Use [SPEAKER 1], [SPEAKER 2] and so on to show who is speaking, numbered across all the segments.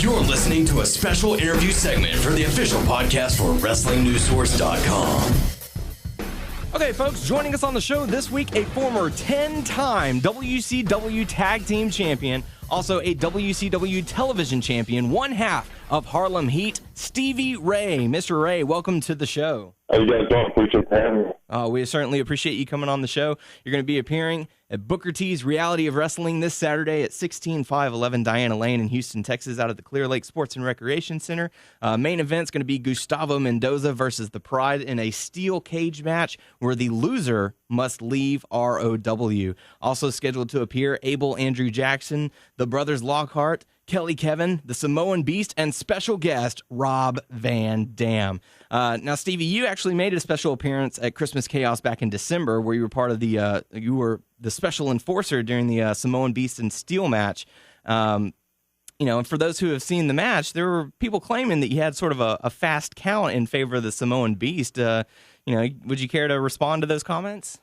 [SPEAKER 1] You're listening to a special interview segment for the official podcast for WrestlingNewsSource.com.
[SPEAKER 2] Okay, folks, joining us on the show this week, a former 10-time WCW Tag Team Champion, also a WCW Television Champion, one half of Harlem Heat, Stevie Ray. Mr. Ray, welcome to the show.
[SPEAKER 3] How you guys doing? Appreciate having me.
[SPEAKER 2] We certainly appreciate you coming on the show. You're going to be appearing at Booker T's Reality of Wrestling this Saturday at 16511 Diana Lane in Houston, Texas, out of the Clear Lake Sports and Recreation Center. Main event's going to be Gustavo Mendoza versus The Pride in a steel cage match where the loser must leave ROW. Also scheduled to appear, Abel Andrew Jackson, the brothers Lockhart, Kelly Kevin, the Samoan Beast, and special guest Rob Van Dam. Now, Stevie, you actually made a special appearance at Christmas Chaos back in December, where you were part of the you were the special enforcer during the Samoan Beast and Steel match. And for those who have seen the match, there were people claiming that you had sort of a fast count in favor of the Samoan Beast. Would you care to respond to those comments?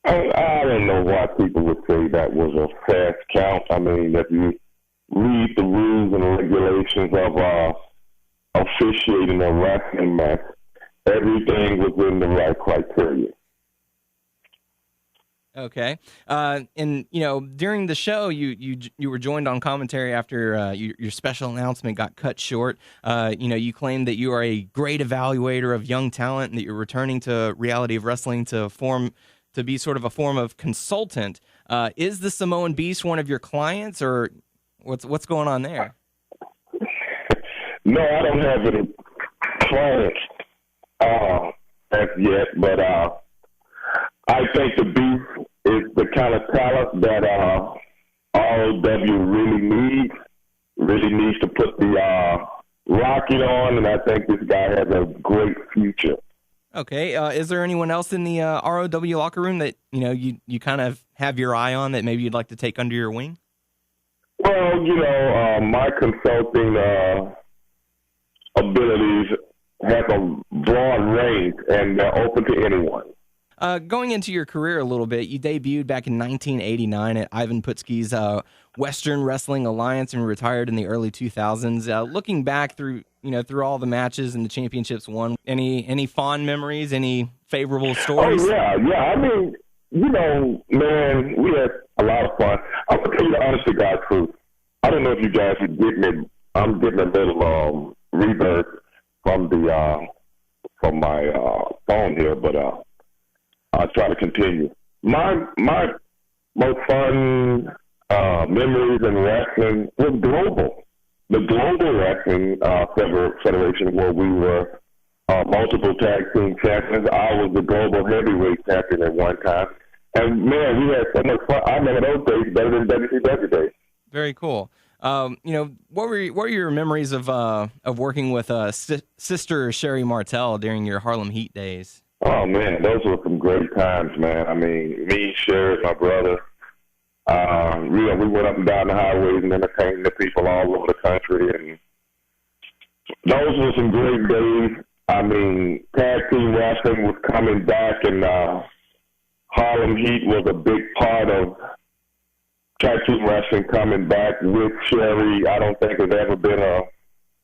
[SPEAKER 3] I don't know why people would say that was a fast count. I mean, if you read the rules and regulations of officiating a wrestling match, everything was in the right criteria.
[SPEAKER 2] Okay. During the show, you were joined on commentary after your special announcement got cut short. You claimed that you are a great evaluator of young talent and that you're returning to Reality of Wrestling to be sort of a form of consultant. Is the Samoan Beast one of your clients, or what's going on there?
[SPEAKER 3] No, I don't have any clients as yet, but I think the Beast is the kind of talent that ROW really needs to put the rocket on, and I think this guy has a great future.
[SPEAKER 2] Okay, is there anyone else in the ROW locker room that you kind of have your eye on that maybe you'd like to take under your wing?
[SPEAKER 3] Well, my consulting abilities have a broad range, and they're open to anyone.
[SPEAKER 2] Going into your career a little bit, you debuted back in 1989 at Ivan Putski's Western Wrestling Alliance and retired in the early 2000s. Looking back through all the matches and the championships won, any fond memories, any favorable stories?
[SPEAKER 3] Oh, yeah. I mean, man, we had a lot of fun. I'm going to tell you the honest to God truth. I don't know if you guys are getting it. I'm getting a little reverb from my phone here, but I'll try to continue. My most fun memories in wrestling was global. The Global Wrestling Federation, where we were multiple tag team champions. I was the global heavyweight champion at one time. And, man, we had so much fun. I remember those days better than WCW days.
[SPEAKER 2] Very cool. What were your memories of working with Sister Sherry Martel during your Harlem Heat days?
[SPEAKER 3] Oh, man, those were some great times, man. I mean, me, Sherry, my brother, we went up and down the highways and entertained the people all over the country. And those were some great days. I mean, tag team wrestling was coming back, and Harlem Heat was a big part of tag team wrestling coming back with Sherry. I don't think there's ever been a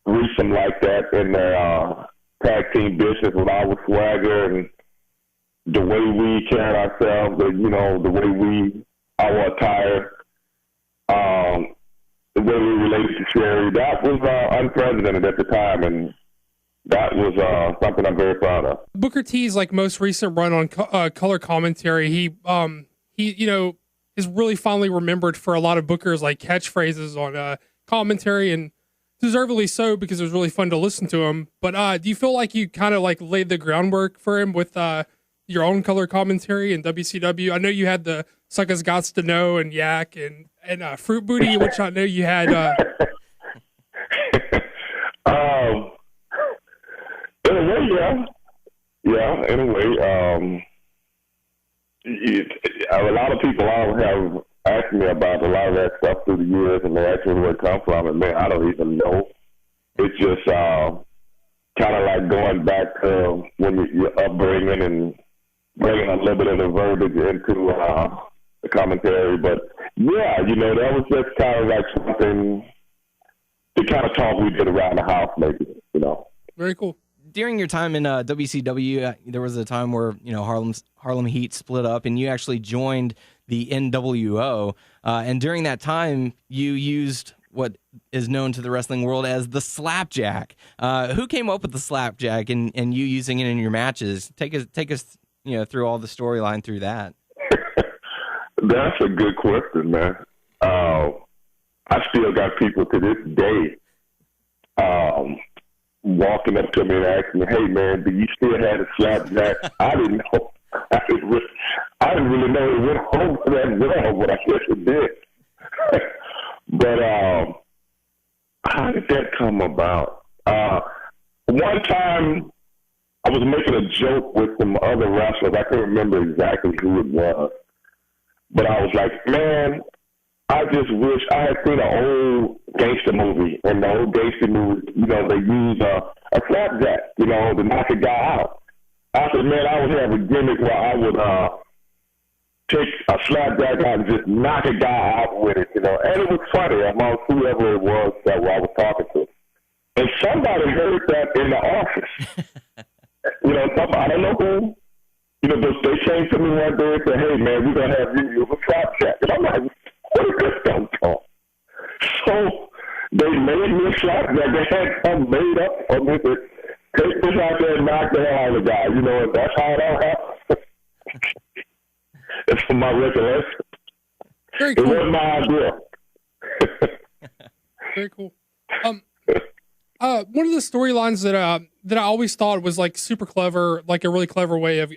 [SPEAKER 3] threesome like that in the tag team business with our swagger and the way we carried ourselves, the way our attire, the way we related to Sherry. That was unprecedented at the time, and that was something I'm very proud of.
[SPEAKER 4] Booker T's most most run on color commentary, he is really fondly remembered for a lot of Booker's catchphrases on commentary, and deservedly so because it was really fun to listen to him. But do you feel like you kind of laid the groundwork for him with your own color commentary in WCW? I know you had the Suckers Gots to Know and Yak and Fruit Booty, which I know you had.
[SPEAKER 3] In a way, yeah. Yeah, in a way. A lot of people have asked me about a lot of that stuff through the years, and they ask me where it comes from, and man, I don't even know. It's just kind of like going back to when your upbringing and bringing a little bit of the verbiage into the commentary. But yeah, that was just kind of like something the kind of talk we did around the house, maybe, you know.
[SPEAKER 4] Very cool.
[SPEAKER 2] During your time in WCW, there was a time where Harlem Heat split up, and you actually joined the NWO. And during that time, you used what is known to the wrestling world as the Slapjack. Who came up with the Slapjack, and you using it in your matches? Take us through all the storyline through that.
[SPEAKER 3] That's a good question, man. I still got people to this day walking up to me and asking me, "Hey, man, do you still have the Slapjack?" I didn't know. I didn't really know it went over that well, but I guess it did. But how did that come about? One time I was making a joke with some other wrestlers. I can't remember exactly who it was. But I was like, man, I just wish I had seen an old gangster movie. And the old gangster movie, they use a slapjack, to knock a guy out. I said, man, I would have a gimmick where I would take a slapjack out and just knock a guy out with it, And it was funny among whoever it was that I was talking to. And somebody heard that in the office. Somebody, I don't know who. But they came to me one day and said, "Hey, man, we're going to have you use a slapjack." And I'm like, "What is this come from?" So they made me a slapjack. They had some made up for me to take this out there and knock the hell out of the guy. And that's how it all happened. It's from my recollection.
[SPEAKER 4] Very cool.
[SPEAKER 3] It wasn't my idea.
[SPEAKER 4] Very cool. One of the storylines that I always thought was like super clever, like a really clever way of,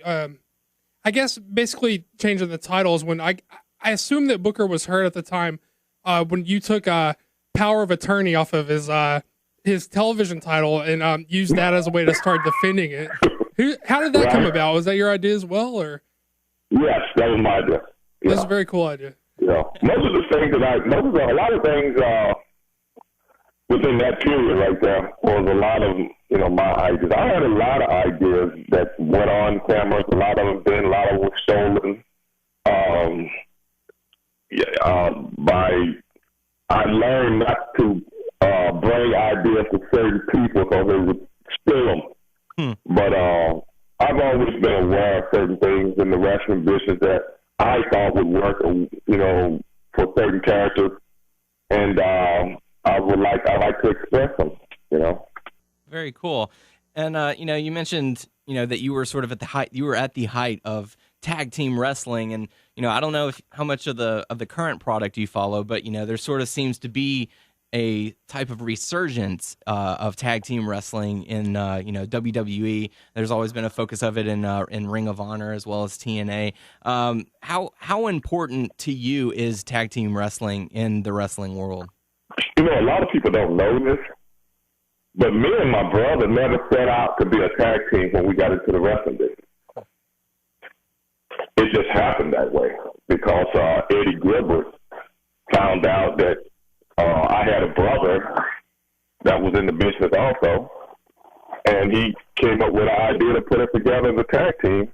[SPEAKER 4] I guess basically changing the titles. When I assume that Booker was hurt at the time, when you took Power of Attorney off of his television title and used that as a way to start defending it. How did that come about? Was that your idea as well, or?
[SPEAKER 3] Yes, that was my idea. Yeah.
[SPEAKER 4] That's a very cool idea.
[SPEAKER 3] Yeah, most of the things a lot of things. Within that period right there was a lot of, my ideas. I had a lot of ideas that went on cameras. A lot of them did. A lot of them were stolen. I learned not to bring ideas to certain people because they would steal them. But I've always been aware of certain things in the wrestling business that I thought would work, for certain characters. And I like to express them,
[SPEAKER 2] Very cool. And, you mentioned, that you were sort of at the height of tag team wrestling. And, I don't know how much of the current product you follow, but, there sort of seems to be a type of resurgence of tag team wrestling in, WWE. There's always been a focus of it in Ring of Honor as well as TNA. How important to you is tag team wrestling in the wrestling world?
[SPEAKER 3] A lot of people don't know this, but me and my brother never set out to be a tag team when we got into the wrestling business. It just happened that way because Eddie Gilbert found out that I had a brother that was in the business also, and he came up with an idea to put us together as a tag team,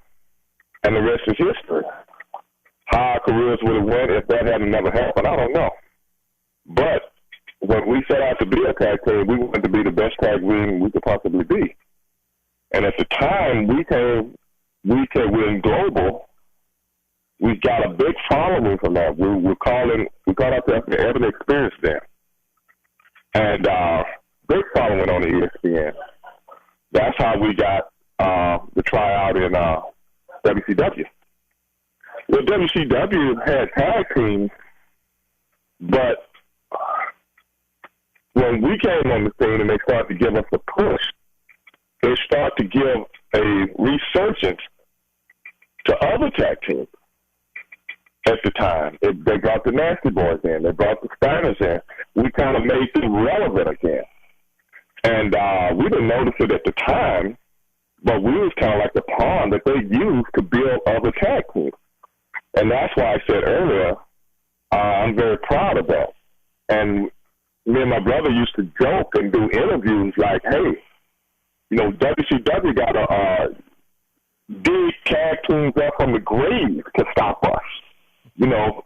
[SPEAKER 3] and the rest is history. How our careers would have went if that hadn't never happened, I don't know. But when we set out to be a tag team, we wanted to be the best tag team we could possibly be. And at the time we went global, we got a big following from that. We called ourselves the Evident Experience then. And big following on the ESPN. That's how we got the tryout in WCW. Well, WCW had tag teams, but when we came on the scene and they started to give us a push, they started to give a resurgence to other tag teams at the time. They brought the Nasty Boys in. They brought the Steiners in. We kind of made them relevant again. And we didn't notice it at the time, but we was kind of like the pawn that they used to build other tag teams. And that's why I said earlier, I'm very proud of that. And me and my brother used to joke and do interviews like, hey, WCW got to dig tag teams up from the grave to stop us.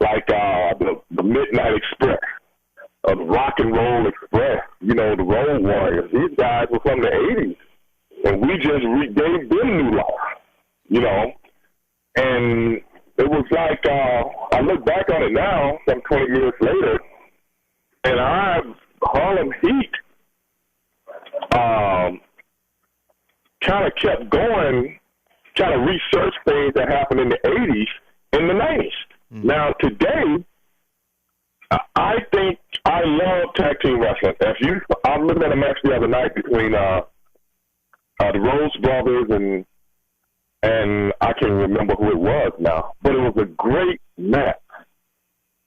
[SPEAKER 3] Like the Midnight Express. of the Rock and Roll Express, you know, the Road Warriors. These guys were from the 80s, and we just gave them new life, you know. And it was like, I look back on it now, some 20 years later, and Harlem Heat kind of kept going, trying to research things that happened in the 80s and the 90s. Mm-hmm. Now, today, I think I love tag team wrestling. I was looking at a match the other night between the Rose Brothers and I can't remember who it was now, but it was a great match.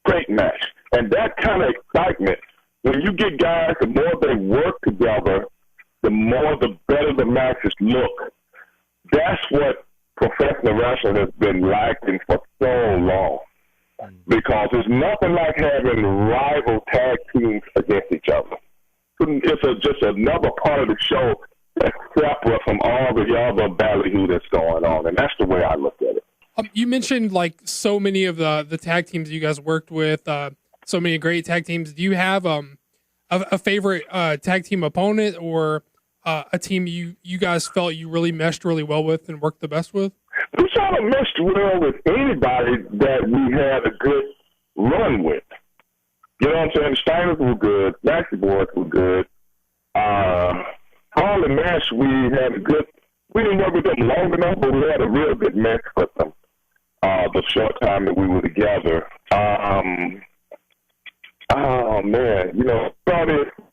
[SPEAKER 3] Great match. And that kind of excitement, when you get guys, the more they work together, the better the matches look. That's what professional wrestling has been lacking for so long. Because there's nothing like having rival tag teams against each other. It's just another part of the show that's separate from all the other ballyhoo that's going on, and that's the way I look at it.
[SPEAKER 4] You mentioned like so many of the tag teams you guys worked with, so many great tag teams. Do you have a favorite tag team opponent or a team you guys felt you really meshed really well with and worked the best with?
[SPEAKER 3] We sort of meshed well with anybody that we had a good run with. You know what I'm saying? The Steiners were good. Maxie Boys were good. Harlem Mesh, we didn't work with them long enough, but we had a real good mesh with them the short time that we were together. Oh, man. You know,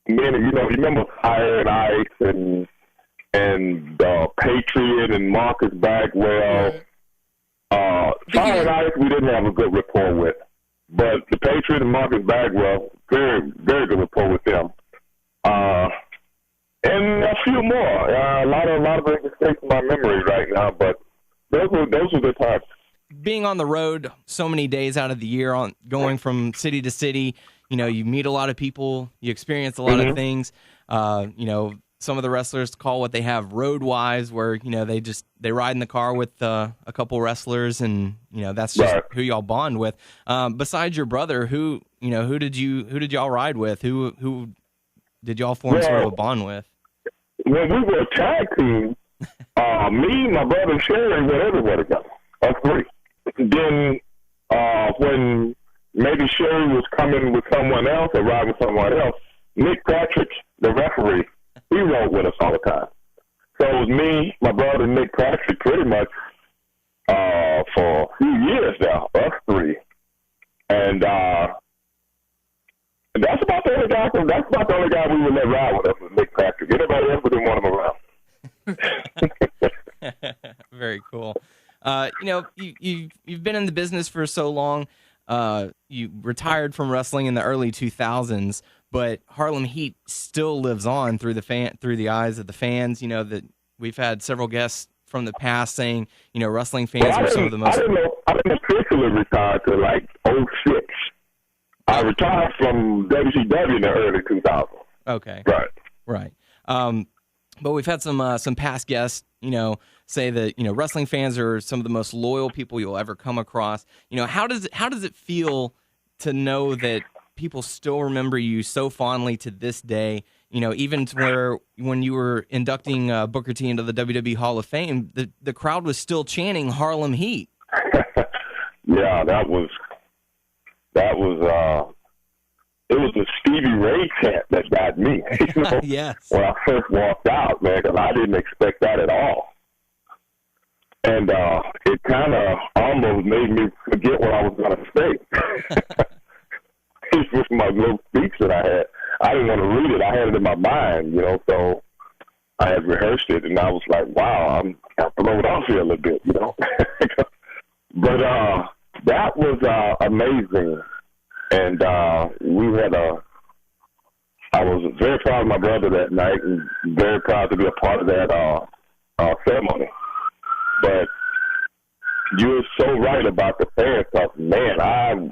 [SPEAKER 3] you remember Fire and Ice and Patriot and Marcus Bagwell. Fire and Ice, we didn't have a good rapport with. But the Patriot and Marcus Bagwell, very, very good rapport with them. And a few more. A lot of things escape my memory right now, but those were the times.
[SPEAKER 2] Being on the road so many days out of the year, going from city to city, you know, you meet a lot of people, you experience a lot of things. You know, some of the wrestlers call what they have road wise, where, you know, they ride in the car with a couple wrestlers, and, you know, that's just who y'all bond with. Besides your brother, who did y'all ride with? Who did y'all form sort of a bond with?
[SPEAKER 3] When we were a tag team, me, my brother, and Sherry went everywhere together. Us three. Then when maybe Sherry was coming with someone else or riding with someone else, Nick Patrick, the referee, he rode with us all the time. So it was me, my brother, and Nick Patrick pretty much for a few years now, us three. And that's about the only guy we would let ride with us was Nick Patrick. Anybody else, we didn't want him around.
[SPEAKER 2] Very cool. You know, you've been in the business for so long. You retired from wrestling in the early 2000s, but Harlem Heat still lives on through the eyes of the fans. You know, that we've had several guests from the past saying, you know, wrestling fans are some of the most.
[SPEAKER 3] I didn't officially retire till like 2006. I retired from WCW in the early 2000s.
[SPEAKER 2] Okay.
[SPEAKER 3] Right.
[SPEAKER 2] But we've had some past guests, you know, say that, you know, wrestling fans are some of the most loyal people you'll ever come across. You know, how does it feel to know that people still remember you so fondly to this day? You know, even to where when you were inducting Booker T into the WWE Hall of Fame, the crowd was still chanting Harlem Heat.
[SPEAKER 3] Yeah, it was the Stevie Ray chant that got me. You know?
[SPEAKER 2] Yes.
[SPEAKER 3] When I first walked out, man, because I didn't expect that at all. And it kind of almost made me forget what I was going to say. It was my little speech that I had. I didn't want to read it. I had it in my mind, you know, so I had rehearsed it, and I was like, wow, I'm blown off here a little bit, you know. But that was amazing. And I was very proud of my brother that night and very proud to be a part of that ceremony. But you're so right about the fans stuff. Man, I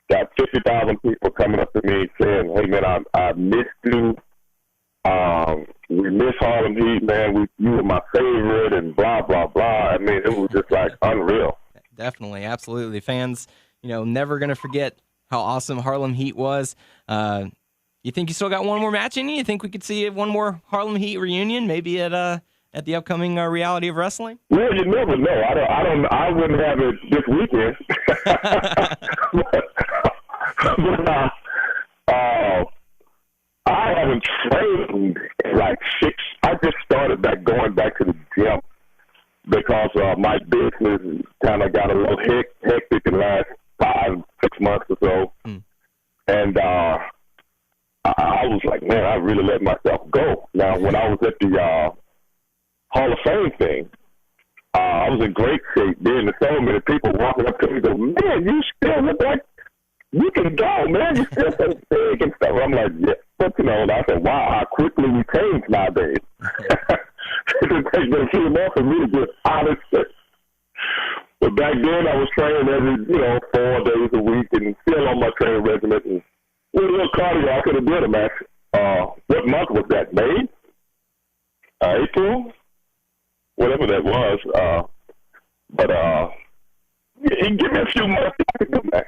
[SPEAKER 3] got 50,000 people coming up to me saying, hey, man, I missed you. We miss Harlem Heat, man. You were my favorite and blah, blah, blah. I mean, it was just like unreal.
[SPEAKER 2] Definitely, absolutely. Fans, you know, never going to forget how awesome Harlem Heat was. You think you still got one more match in you? You think we could see one more Harlem Heat reunion, maybe at the upcoming Reality of Wrestling?
[SPEAKER 3] Well, you never know. I wouldn't have it this weekend. but, I haven't trained in like 6. I just started going back to the gym because my business kind of got a little hectic in the last 5-6 months or so. And I was like, man, I really let myself go. Now, when I was at the Hall of Fame thing, I was in great shape. Then there's so many people walking up to me and go, man, you still look like you can go, man. You still so big and stuff. I'm like, yeah. But, and I said, wow, how quickly we change nowadays. It takes me a few months for me to get out of shit. But back then, I was training every, 4 days a week and still on my training regimen. And with a little cardio, I could have did a match. What month was that? May? April? Whatever that was. But give me a few months to do that.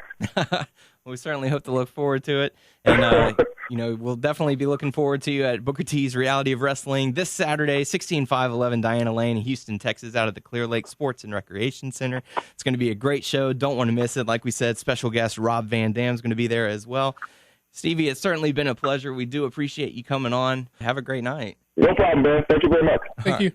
[SPEAKER 2] Well, we certainly hope to look forward to it. And, we'll definitely be looking forward to you at Booker T's Reality of Wrestling this Saturday, 16511 Diana Lane in Houston, Texas, out at the Clear Lake Sports and Recreation Center. It's going to be a great show. Don't want to miss it. Like we said, special guest Rob Van Dam is going to be there as well. Stevie, it's certainly been a pleasure. We do appreciate you coming on. Have a great night.
[SPEAKER 3] No problem, man. Thank you very much.
[SPEAKER 4] Thank you.